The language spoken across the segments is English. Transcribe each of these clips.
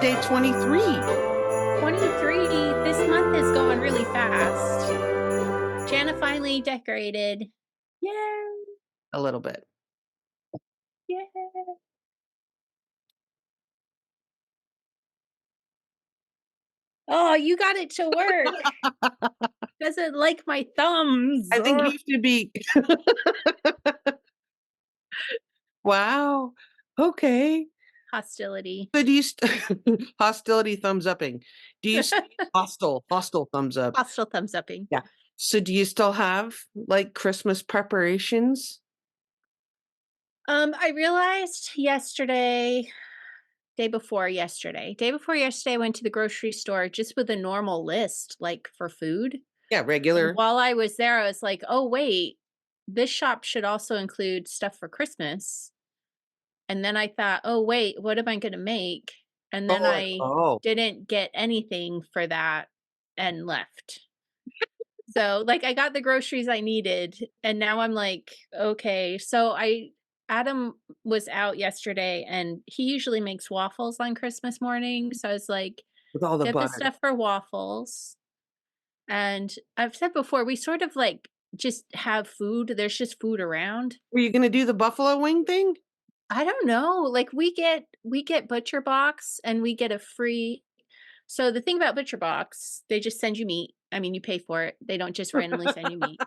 day 23. 23. This month is going really fast. Jana finally decorated. Yay! A little bit. Yay! Oh, you got it to work. Doesn't like my thumbs. I think you should be. Wow. Okay. Hostility. So do you hostility thumbs upping? Do you hostile thumbs up? Hostile thumbs upping. Yeah. So do you still have like Christmas preparations? I realized day before yesterday, I went to the grocery store just with a normal list, like for food. Yeah, And regular. while I was there, I was like, oh, wait, this shop should also include stuff for Christmas. And then I thought, oh, wait, what am I going to make? And then I didn't get anything for that and left. So like I got the groceries I needed and now I'm like, okay. So Adam was out yesterday and he usually makes waffles on Christmas morning. So I was like, with all the get the butter. stuff for waffles. And I've said before, we sort of like just have food. There's just food around. Were you going to do the buffalo wing thing? I don't know. Like we get Butcher Box and we get a free. So the thing about Butcher Box, they just send you meat. I mean, you pay for it. They don't just randomly send you meat.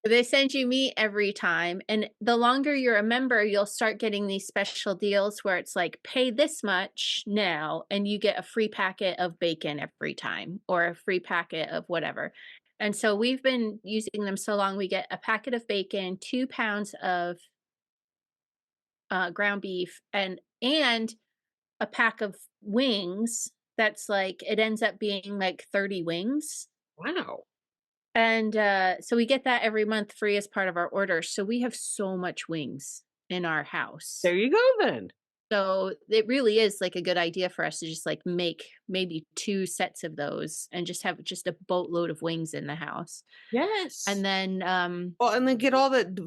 They send you meat every time. And the longer you're a member, you'll start getting these special deals where it's like, pay this much now and you get a free packet of bacon every time or a free packet of whatever. And so we've been using them so long, we get a packet of bacon, 2 pounds of ground beef, and a pack of wings. That's like, it ends up being like 30 wings. Wow. And so we get that every month free as part of our order. So we have so much wings in our house. There you go then. So it really is like a good idea for us to just like make maybe 2 sets of those and just have just a boatload of wings in the house. Yes. And then well, and then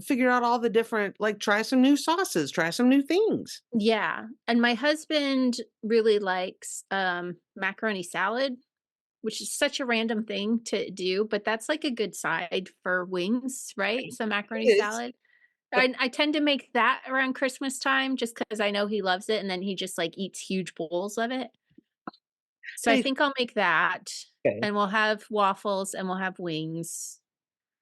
figure out all the different, like try some new sauces, try some new things. yeah. And my husband really likes macaroni salad, which is such a random thing to do, but that's like a good side for wings, right? So macaroni salad. I tend to make that around Christmas time just because I know he loves it and then he just like eats huge bowls of it. So I think I'll make that and we'll have waffles and we'll have wings.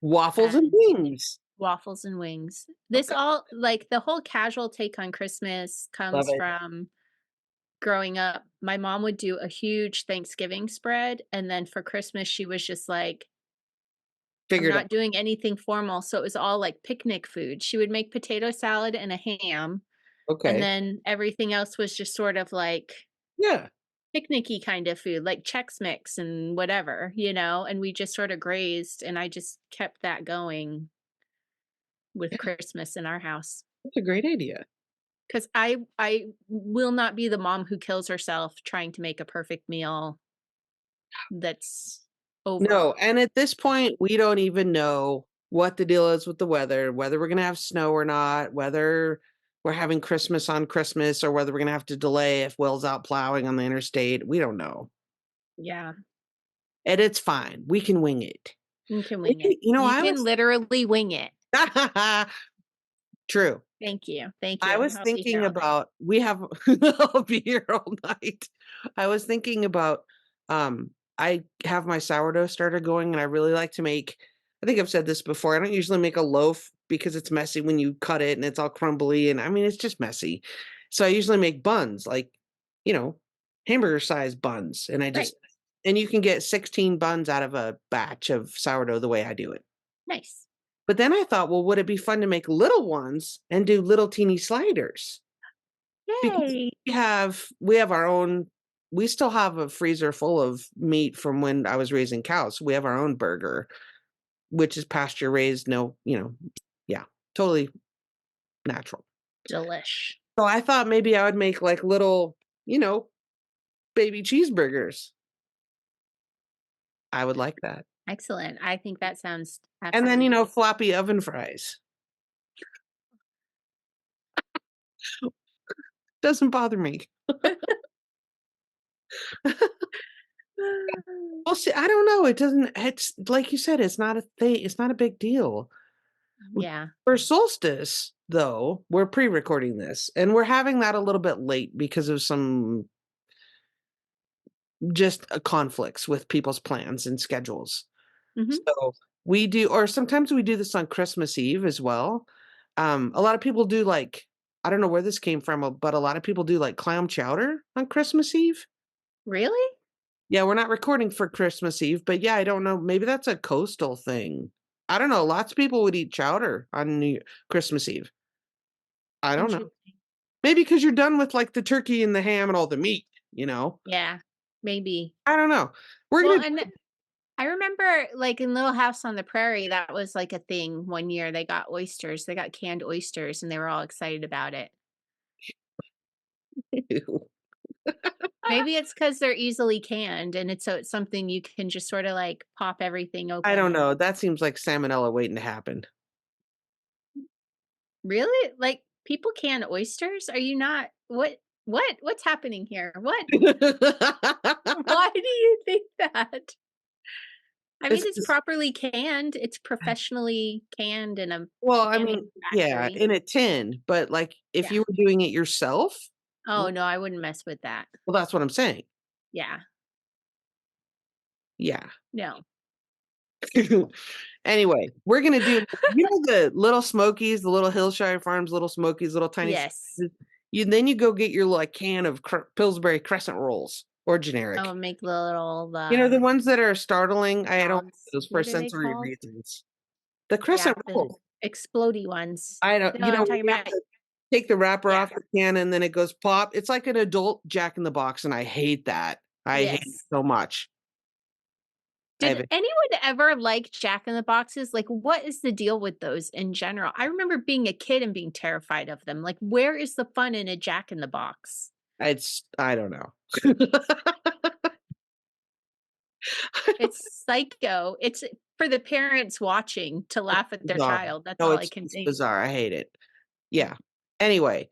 Waffles and wings. Waffles and wings. This all like the whole casual take on Christmas comes from growing up. My mom would do a huge Thanksgiving spread and then for Christmas she was just like, I'm not doing anything formal. So it was all like picnic food. She would make potato salad and a ham. And then everything else was just sort of like picnicky kind of food, like Chex Mix and whatever, and we just sort of grazed and I just kept that going with Christmas in our house. That's a great idea. Because I will not be the mom who kills herself trying to make a perfect meal that's over. No, and at this point, we don't even know what the deal is with the weather, whether we're going to have snow or not, whether we're having Christmas on Christmas or whether we're going to have to delay if Will's out plowing on the interstate. We don't know. Yeah. And it's fine. We can wing it. You can wing it. You can literally wing it. True. Thank you. Thank you. I was thinking about, I'll be here all night. I was thinking about, I have my sourdough starter going and I really like to make, I think I've said this before, I don't usually make a loaf because it's messy when you cut it and it's all crumbly and I mean, it's just messy. So I usually make buns, like, hamburger size buns. And and you can get 16 buns out of a batch of sourdough the way I do it. Nice. But then I thought, well, would it be fun to make little ones and do little teeny sliders? Yay. Because we have our own, we still have a freezer full of meat from when I was raising cows. We have our own burger, which is pasture raised, totally natural. Delish. So I thought maybe I would make like little, baby cheeseburgers. I would like that. Excellent. I think that sounds and then, floppy oven fries. Doesn't bother me. Well, see, I don't know, it doesn't it's like you said, it's not a thing it's not a big deal. Yeah. For solstice, though, we're pre-recording this, and we're having that a little bit late because of some just, conflicts with people's plans and schedules. Mhm. So, we do or sometimes we do this on Christmas Eve as well. A lot of people do, like I don't know where this came from, but a lot of people do, like, clam chowder on Christmas Eve. Really? Yeah, we're not recording for Christmas Eve, but yeah, I don't know, maybe that's a coastal thing. I don't know, lots of people would eat chowder on Christmas Eve. I don't know. Interesting. Maybe because 'cause you're done with, like, the turkey and the ham and all the meat, you know? Yeah, maybe. I don't know. We're Well, gonna and I remember, like, in Little House on the Prairie, that was, like, a thing one year. They got oysters. They got canned oysters, and they were all excited about it. do Maybe it's because 'cause they're easily canned, and it's something you can just sorta, like, pop everything I open don't and know, that seems like salmonella waiting to happen. Really? Like, people can oysters? Are you not what's happening here? What? Why do you think that? I mean, It's it's just properly canned. It's professionally canned in a well, I canning mean, yeah, factory. in a tin, but, like, if Yeah. you were doing it yourself, Oh, well, no, I wouldn't mess with that. that's what I'm saying. Yeah. Yeah. No. Anyway, we're gonna do you know the Little Smokies, the Little Hillshire Farms, Little Smokies, little tiny Yes. slices? You go get your, like, can of Pillsbury Crescent rolls or generic. Oh, make little, You know, the ones that are startling? I don't like dogs. those for What are they sensory called? reasons. The Yeah, crescent the rolls. explodey ones. I don't You know what I'm when talking you have about? to take the wrapper Yeah. off the can and then it goes pop. It's like an adult Jack in the Box, and I hate that. I hate it Yes. so much. I have Did anyone ever like Jack in the Boxes? Like, what is the deal with those in general? I remember being a kid and being terrified of them. Like, where is the fun in a Jack in the Box? I don't know. It's psycho. It's for the parents watching to It's laugh at their bizarre. child. That's No, all I can it's think. bizarre. I hate it. Mm, Yeah. Anyway,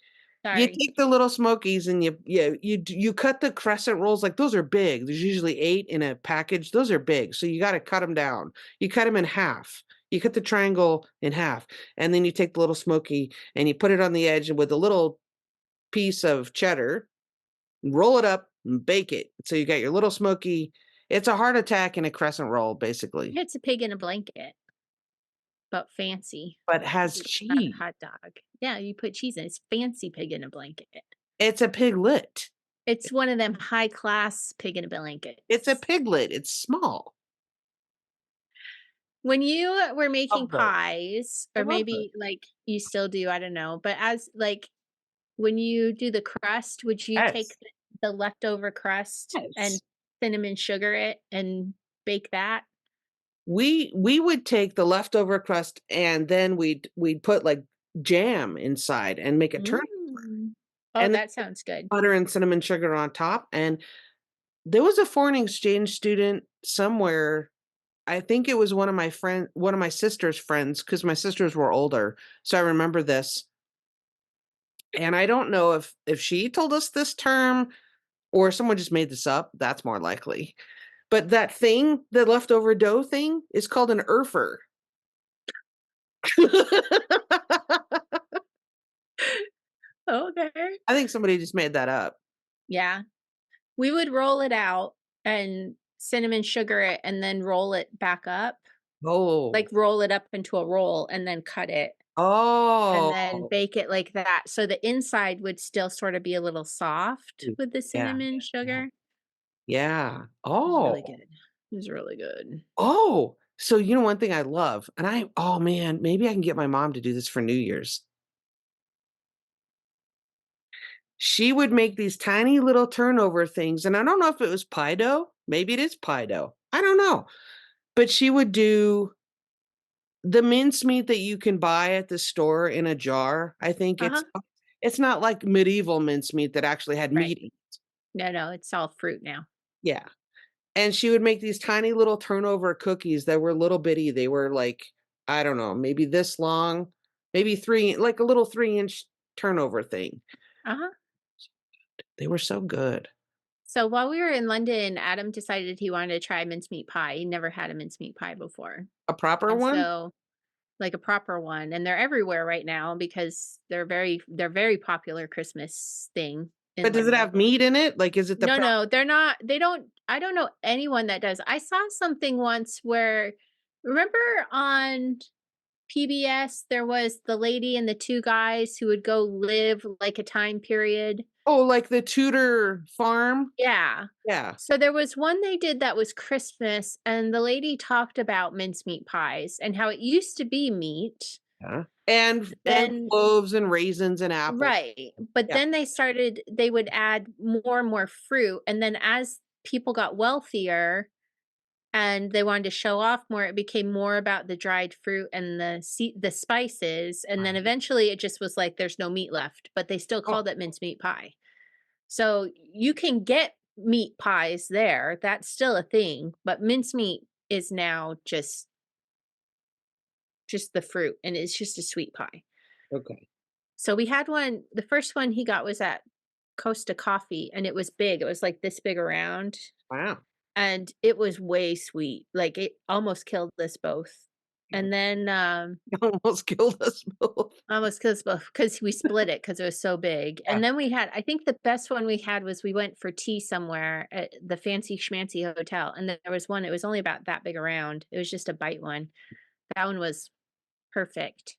you sorry. take the Little Smokies and you cut the crescent rolls, like, those are big. There's usually 8 in a package. Those are big, so you gotta cut them down. You cut them in half. You cut the triangle in half, and then you take the Little Smoky and you put it on the edge with a little piece of cheddar, roll it up, and bake it. So you got your Little Smoky. It's a heart attack in a crescent roll, basically, It's a pig in a blanket, but fancy. but has It's not a cheese. hot dog. Yeah, you put cheese in. It's fancy pig in a blanket. It's a piglet. It's one of them high class pig in a It's a blankets. piglet. It's small. When you were making Love those. pies, I or love those. maybe, like, you still do, I don't know, but as like, when you do the crust, would you take Yes. the leftover crust and Yes. cinnamon sugar it and bake that? We would take the leftover crust and then we'd put, like, jam inside and make a turn Mm. Oh, and then that sounds good. butter and cinnamon sugar on top, and there was a foreign exchange student somewhere, I think it was one of my sister's friends, because my sisters were older, so I remember this, and I don't know if she told us this term or someone just made this up, that's more likely, but that thing, the leftover dough thing, is called an erfer. Okay. I think somebody just made that up. Yeah. We would roll it out and cinnamon sugar it and then roll it back up, Oh. like, roll it up into a roll and then cut it. And then Oh. bake it like that, so the inside would still sorta be a little soft Mm, with the yeah, cinnamon yeah, sugar. yeah. It was really Oh. good. It was really good. Oh, so you know one thing I love, and oh man, maybe I can get my mom to do this for New Year's. She would make these tiny little turnover things, and I don't know if it was pie dough, maybe it is pie dough, I don't know, but she would do the mincemeat that you can buy at the store in a jar. I think Uh-huh. it's not like medieval mincemeat that actually had Right. meat in it. No, no, it's all fruit now. Yeah. And she would make these tiny little turnover cookies that were little bitty. They were like, I don't know, maybe this long, maybe 3 like a little 3-inch turnover thing. Uh-huh. They were so good. So while we were in London, Adam decided he wanted to try mincemeat pie. He never had a mincemeat pie before. A proper And one? so like a proper one, and they're everywhere right now because they're very popular Christmas thing in But does it London. have meat in it? Like, is it the No, proper? no, they're not they don't I don't know anyone that does. I saw something once where remember on PBS there was the lady and the 2 guys who would go live like a time period? Oh, like the Tudor farm? Yeah. Yeah. So there was one they did that was Christmas, and the lady talked about mincemeat pies and how it used to be meat. Yeah. And Then cloves and raisins and apples. right, but Yeah. then they would add more and more fruit, and then as people got wealthier and they wanted to show off more, it became more about the dried fruit and the spices, and then Right. eventually it just was like there's no meat left, but they still Oh, called it mincemeat pie. So you can get meat pies there, that's still a thing, but mincemeat is now just the fruit, and it's just a sweet pie. okay. So we had one the first one he got was at Costa Coffee, and it was big, it was, like, this big around, Wow. and it was way sweet, like, it almost killed us both. Yeah. And then, Almost killed us both. almost killed us both because we split it because it was so big, Yeah. and then we had I think the best one we had was we went for tea somewhere at the fancy schmancy hotel, and there was one, it was only about that big around, it was just a bite one. That one was perfect.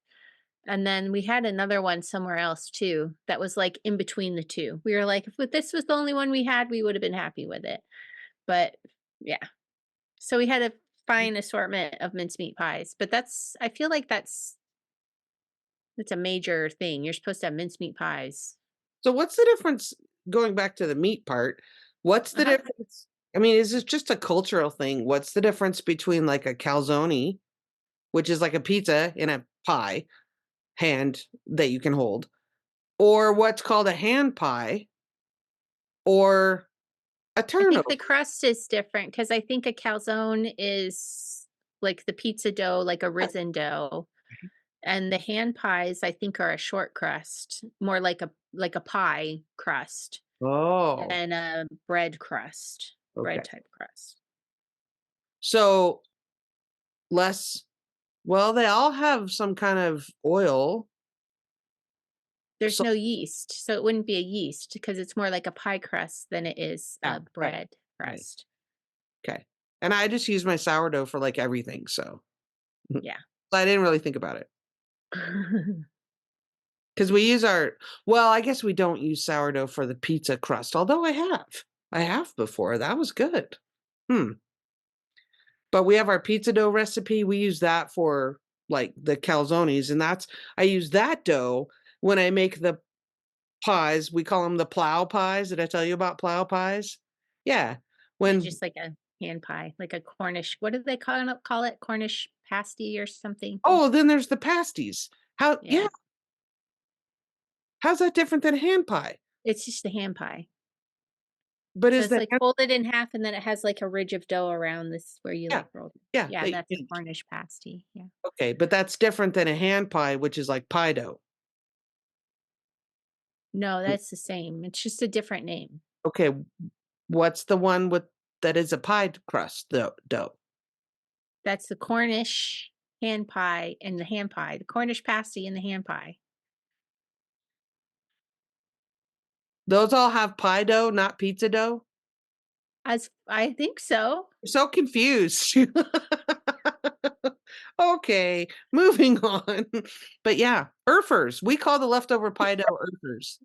And then we had another one somewhere else too that was, like, in between the 2. We were like, "If this was the only one we had, we would have been happy with it." But, yeah. So we had a fine assortment of mincemeat pies, but that's I feel like that's a major thing. You're supposed to have mincemeat pies. So what's the difference going back to the meat part? What's the Uh-huh. difference? I mean, is this just a cultural thing? What's the difference between like a calzone, which is like a pizza in a pie hand that you can hold, or what's called a hand pie or a I think the turnover? crust is different because I think a calzone is like the pizza dough, like a risen dough. And the hand pies, I think, are a short crust, more like a pie crust Oh, and a bread crust, okay. bread type crust. So less, well, they all have some kind of oil. There's So no yeast, so it wouldn't be a yeast because it's more like a pie crust than it is yeah, a right, bread right. crust. Okay. And I just use my sourdough for like everything. So Yeah. I didn't really think about it. Because we use our, well, I guess we don't use sourdough for the pizza crust, although I have. I have before. That was good. Hmm. But we have our pizza dough recipe. We use that for like the calzones, and that's I use that dough when I make the pies. We call them the plow pies. Did I tell you about plow pies? Yeah. It's When just like a hand pie, like a Cornish what do they call it? Cornish pasty or something? oh, then there's the pasties. How yeah, Yeah. how's that different than a hand pie? It's just a hand pie. But So is it's the like hand folded in half and then it has like a ridge of dough around this where you yeah, like roll it. yeah, Yeah, that that's a you Cornish pasty. Yeah. okay, but that's different than a hand pie, which is like pie dough. No, that's the same. It's just a different name. Okay, what's the one with that is a pie crust dough? That's the Cornish hand pie and the hand pie, the Cornish pasty and the hand pie. Those all have pie dough, not pizza dough? As I think so. I'm so confused. Okay, moving on. But yeah, Erfers. We call the leftover pie dough Erfers.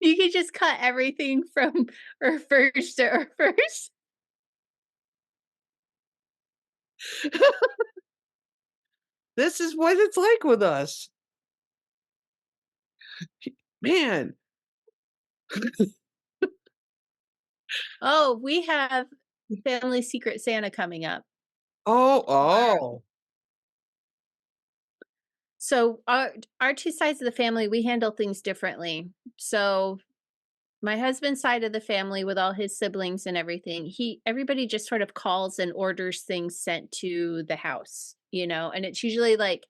You could just cut everything from Urfers to Urfers. This is what it's like with us. Man. Oh, we have Family Secret Santa coming up Oh, tomorrow. oh. So our 2 sides of the family, we handle things differently. So my husband's side of the family with all his siblings and everything, everybody just sort of calls and orders things sent to the house, and it's usually like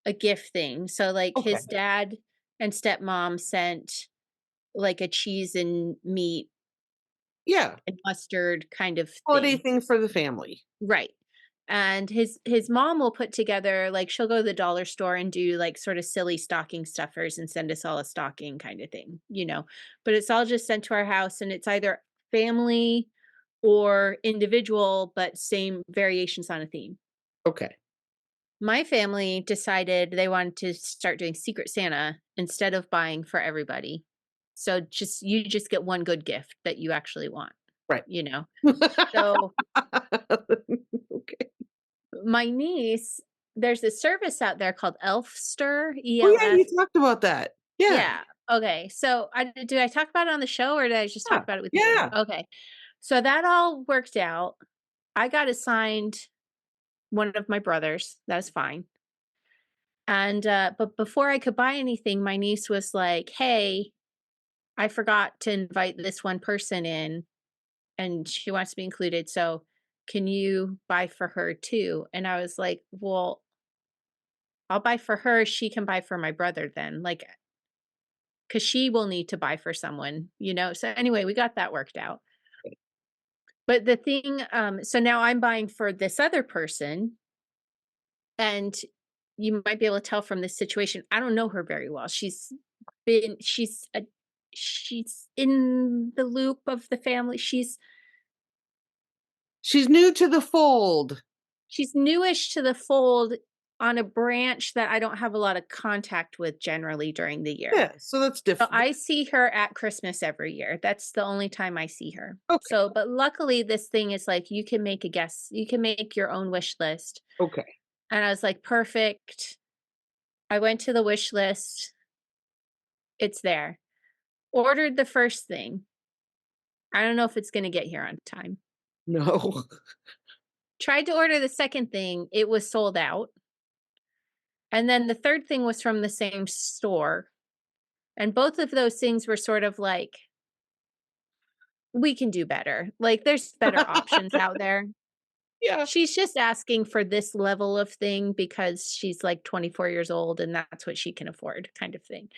a gift thing. So like Okay. his dad and stepmom sent like a cheese and meat Yeah. and mustard kind of Holiday thing. thing for the family. Right. And his mom will put together like she'll go to the dollar store and do like sort of silly stocking stuffers and send us all a stocking kind of thing, you know. But it's all just sent to our house and it's either family or individual, but same variations on a theme. Okay. My family decided they wanted to start doing Secret Santa instead of buying for everybody. So just you just get one good gift that you actually want, Right. you know. So Okay. my niece, there's a service out there called Elfster, Oh, yeah, ELF. you talked about that. Yeah. Yeah. Okay. So did I talk about it on the show or did I just talk Yeah. about it with you? Yeah. Okay. So that all worked out. I got assigned one of my brothers. That's fine. And but before I could buy anything, my niece was like, "Hey, I forgot to invite this one person in and she wants to be included. So can you buy for her too?" And I was like, "Well, I'll buy for her, she can buy for my brother then, like, because she will need to buy for someone, you know?" So anyway, we got that worked out. But the thing, so now I'm buying for this other person, and you might be able to tell from this situation, I don't know her very well. She's in the loop of the family. She's new to the fold. She's newish to the fold on a branch that I don't have a lot of contact with generally during the year. Yeah, so that's So different. I see her at Christmas every year. That's the only time I see her. Okay. So, but luckily this thing is like you can make a guess. You can make your own wish list. Okay. And I was like, perfect. I went to the wish list. It's there. Ordered the first thing. I don't know if it's going to get here on time. No. Tried to order the second thing. It was sold out. And then the third thing was from the same store. And both of those things were sort of like, we can do better. Like, there's better options out there. Yeah. She's just asking for this level of thing because she's like 24 years old and that's what she can afford, kind of thing.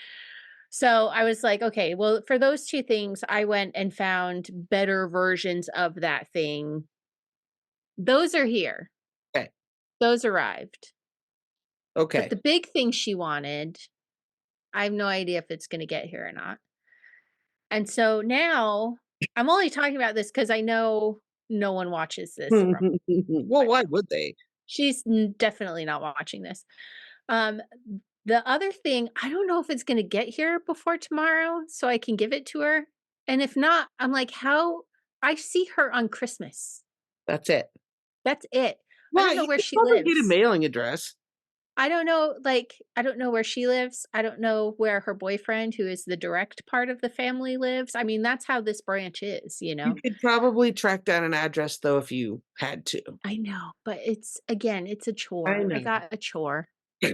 So I was like, okay, well, for those two things, I went and found better versions of that thing. Those are here, Okay. those arrived. But Okay. the big thing she wanted, I have no idea if it's going to get here or not. And so now I'm only talking about this because I know no one watches this from Well, my why family. would they? She's definitely not watching this. Um, the other thing, I don't know if it's gonna get here before tomorrow so I can give it to her. And if not, I'm like, how I see her on Christmas. That's it. That's it. I Well, don't know you where could she probably get a lives. mailing address. I don't know, like, I don't know where she lives. I don't know where her boyfriend, who is the direct part of the family, lives. I mean, that's how this branch is, you You know? could probably track down an address, though, if you had to. I know, but it's again, it's a I chore. I know. got a chore. I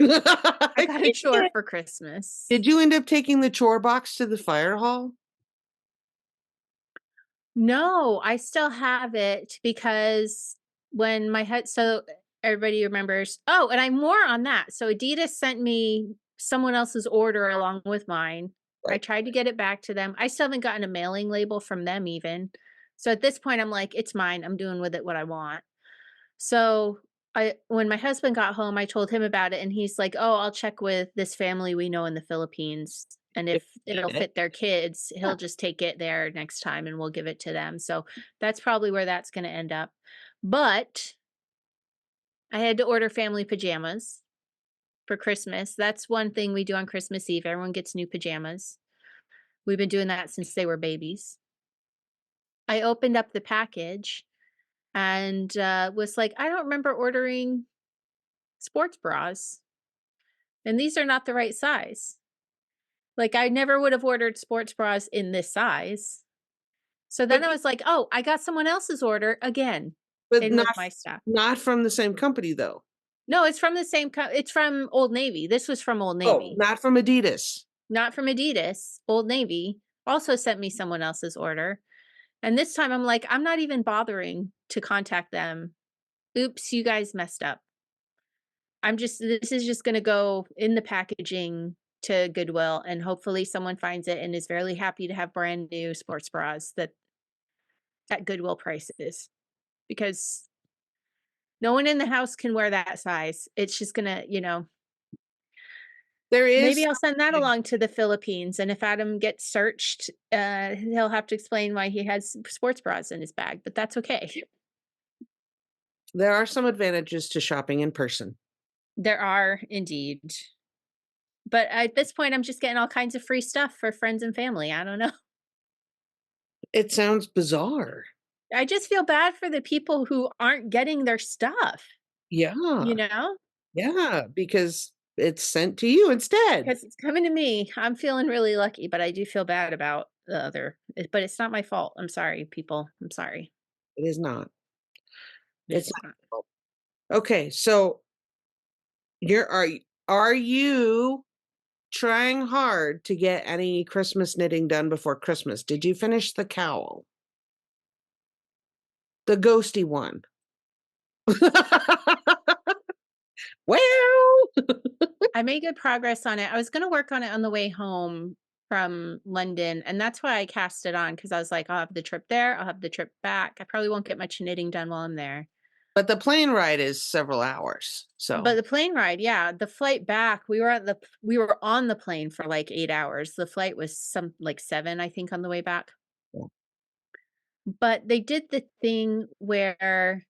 I got a get chore it. for Christmas. Did you end up taking the chore box to the fire hall? No, I still have it because when my head so everybody remembers and I'm more on that. So Adidas sent me someone else's order along with mine. I Right. tried to get it back to them. I still haven't gotten a mailing label from them even. So at this point I'm like, it's mine. I'm doing with it what I want. So I when my husband got home, I told him about it and he's like, "Oh, I'll check with this family we know in the Philippines and If if you it'll need it. fit their kids, Yeah. he'll just take it there next time and we'll give it to them." So that's probably where that's going to end up. But I had to order family pajamas for Christmas. That's one thing we do on Christmas Eve. Everyone gets new pajamas. We've been doing that since they were babies. I opened up the package and was like, I don't remember ordering sports bras. And these are not the right size. Like, I never would have ordered sports bras in this size. So But then I was like, "Oh, I got someone else's order again but in not with my stuff." not from the same company, though. No, it's from the same it's from Old Navy. This was from Old Oh, Navy, not from Adidas. not from Adidas. Old Navy also sent me someone else's order. And this time I'm like, "I'm not even bothering to contact them. Oops, you guys messed up. This is just gonna go in the packaging to Goodwill, and hopefully someone finds it and is very happy to have brand new sports bras that at Goodwill prices, because no one in the house can wear that size. It's just gonna, There is maybe I'll send that something along to the Philippines, and if Adam gets searched, he'll have to explain why he has sports bras in his bag, but that's okay. there are some advantages to shopping in person. There are indeed. But at this point, I'm just getting all kinds of free stuff for friends and family. I don't know. It sounds bizarre. I just feel bad for the people who aren't getting their stuff, you Yeah, know? yeah, because it's sent to you instead. Because it's coming to me. I'm feeling really lucky, but I do feel bad about the other. But it's not my fault. I'm sorry, people. I'm sorry. It is not. It It's is not. not. Okay, so you're are you trying hard to get any Christmas knitting done before Christmas? Did you finish the cowl? The ghosty one? Well, I made good progress on it. I was gonna work on it on the way home from London, and that's why I cast it on, because I was like, "I'll have the trip there, I'll have the trip back. I probably won't get much knitting done while I'm there." but the plane ride is several hours, But so the plane ride, yeah, the flight back, we were on the plane for, like, 8 hours. The flight was like, 7, I think, on the way back. yeah. But they did the thing where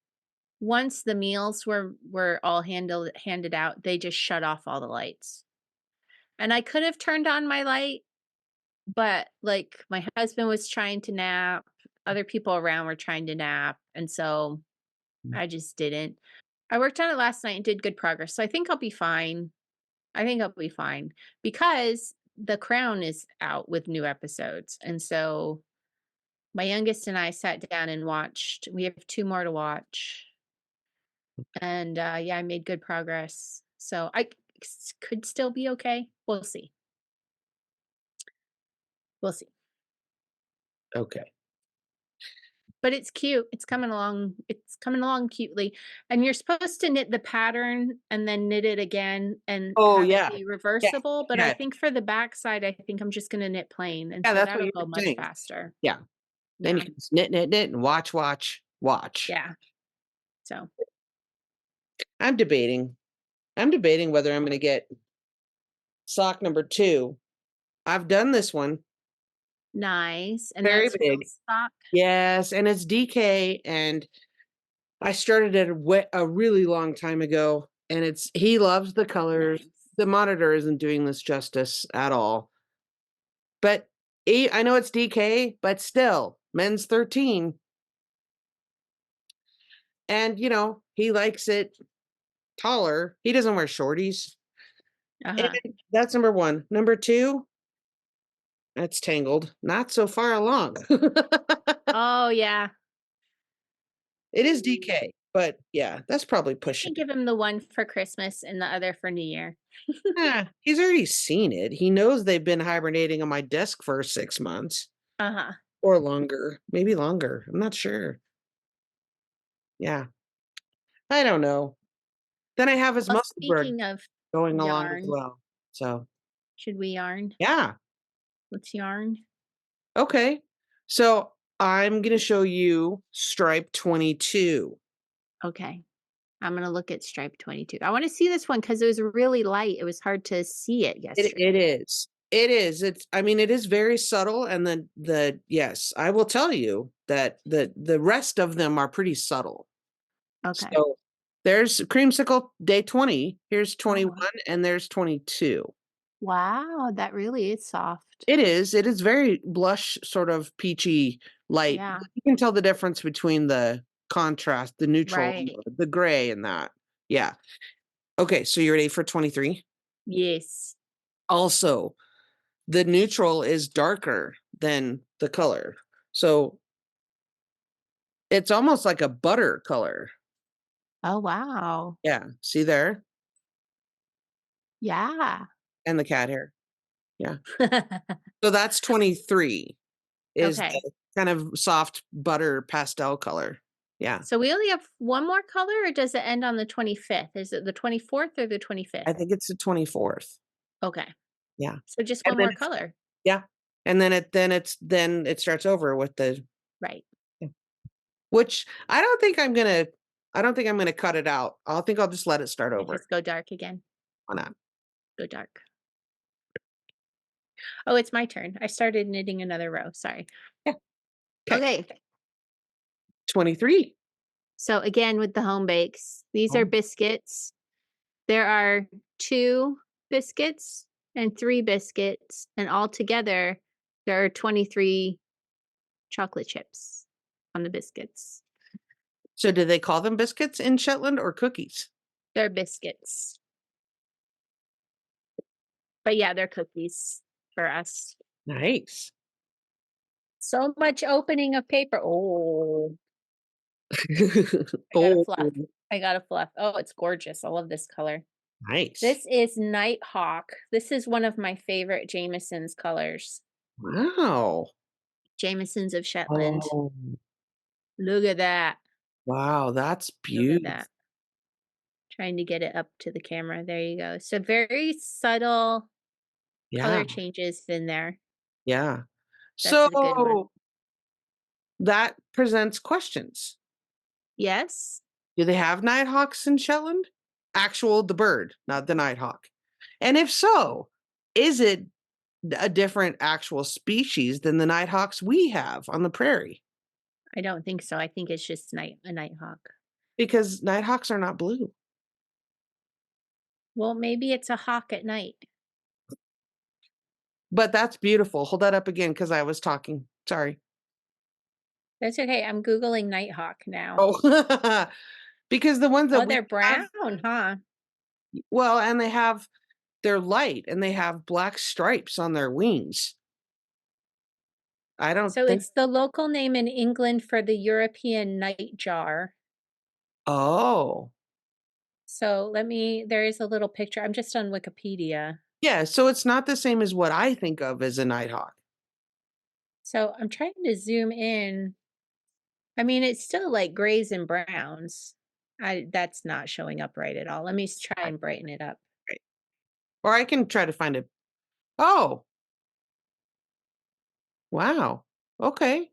once the meals were all handed out, they just shut off all the lights. And I could have turned on my light, but, like, my husband was trying to nap, other people around were trying to nap, and so I just didn't. I worked on it last night and did good progress, so I think I'll be fine. I think I'll be fine because The Crown is out with new episodes, and so my youngest and I sat down and watched. We have 2 more to watch, and, yeah, I made good progress. So could still be okay. We'll see. We'll see. Okay. But it's cute. It's coming along cutely, and you're supposed to knit the pattern and then knit it again and Oh, have it yeah. be Yeah, reversible, but I yeah. think for the backside, I think I'm just gonna knit plain, and Yeah, so that's what that'll you go were much saying. faster. Yeah. Then you Yeah. can just knit, knit, knit, and watch, watch, watch. Yeah. So, I'm debating. I'm debating whether I'm gonna get sock number 2. I've done this one. nice, and Very that's big. real stock? Yes, and it's DK, and I started it a really long time ago, and he loves the colors. Nice. The monitor isn't doing this justice at all. But I know it's DK, but still, men's 13. And he likes it taller. He doesn't wear shorties. And Uh-huh. that's number 1. Number 2, that's tangled. Not so far along. Oh, yeah. It is DK, but yeah, that's probably You pushing can give him the one for Christmas and the other for New Year. he's already seen it. He knows they've been hibernating on my desk for 6 months Uh-huh. or longer, maybe longer. I'm not sure. Yeah, I don't know. Then I have his Well, muscle bird speaking of going along as yarn, well. So, should we yarn? yeah. Let's yarn. Okay. So, I'm gonna show you stripe 22. Okay. I'm gonna look at stripe 22. I wanna see this one because it was really light. It was hard to see it It yesterday. is. It is. I mean, it is very subtle, and the yes, I will tell you that the rest of them are pretty subtle. Okay. So, there's creamsicle day 20, here's Oh, 21, wow. and there's 22. Wow, that really is soft. It is very blush, sort of peachy light. Yeah, You can tell the difference between the contrast, the neutral, and right. the gray and that. Yeah. Okay, so you're ready for 23? Yes. Also, the neutral is darker than the color. So, it's almost like a butter color. Oh, wow. Yeah, see there? Yeah. And the cat hair. Yeah. So that's 23. Is Okay. the kind of soft butter pastel color. Yeah, So we only have one more color, or does it end on the 25th? Is it the 24th or the I 25th? think it's the 24th. Okay. Yeah. So just And one then more it's color. yeah. And then it starts over with the Right. yeah. Which I don't think I'm gonna cut it out. I think I'll just let it start And over. just go dark again. Why not? Go dark. Oh, it's my turn. I started knitting another row. Sorry. Yeah. Okay. Okay. 23. So again with the home bakes, these are Oh. biscuits. There are 2 biscuits and 3 biscuits, and altogether there are 23 chocolate chips on the biscuits. So do they call them biscuits in Shetland or cookies? They're biscuits. But yeah, they're cookies for us. Nice. So much opening of paper. Oh, I got a Oh, fluff. I got a fluff. Oh, it's gorgeous. I love this color. nice. This is Nighthawk. This is one of my favorite Jamieson's colors. Wow. Jamieson's of Shetland. Oh, Look at that. wow, that's Look at beautiful. that. Trying to get it up to the camera. There you go. So very subtle Yeah, color changes in there. yeah. That's a good one. So that presents questions. Yes, Do they have nighthawks in Shetland? Actual the bird, not the nighthawk. And if so, is it a different actual species than the nighthawks we have on the prairie? I don't think so. I think it's just a nighthawk. Because nighthawks are not blue. Well, maybe it's a hawk at night. But that's beautiful. Hold that up again because I was talking. Sorry. That's okay. I'm Googling nighthawk now. Oh, because the ones Oh, that we they're have, brown, huh? well, and they're light and they have black stripes on their wings. I don't So think, it's the local name in England for the European nightjar. oh, So there is a little picture. I'm just on Wikipedia. yeah. So it's not the same as what I think of as a nighthawk. So I'm trying to zoom in. I mean, it's still like grays and browns. That's not showing up right at all. Let me try and brighten it up. Right. Or I can try to find it. Oh, wow. Okay.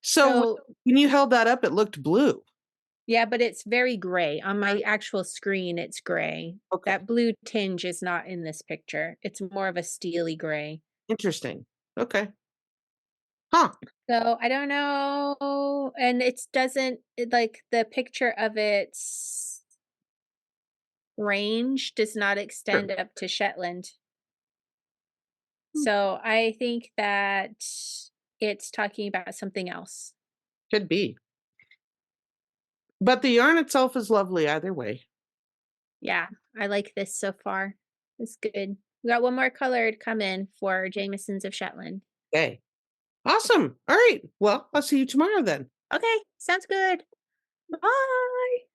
So So when you held that up, it looked blue. yeah, but it's very gray. On my actual screen, it's gray. Okay. That blue tinge is not in this picture. It's more of a steely gray. Interesting. Okay. Huh. So I don't know. And it doesn't like the picture of its range does not Sure. extend up to Shetland. Hmm. So I think that it's talking about something else. Could be. But the yarn itself is lovely either way. Yeah, I like this so far. It's good. We got one more color to come in for Jamieson's of Shetland. Okay. Awesome. All right. Well, I'll see you tomorrow then. Okay, sounds good. Bye.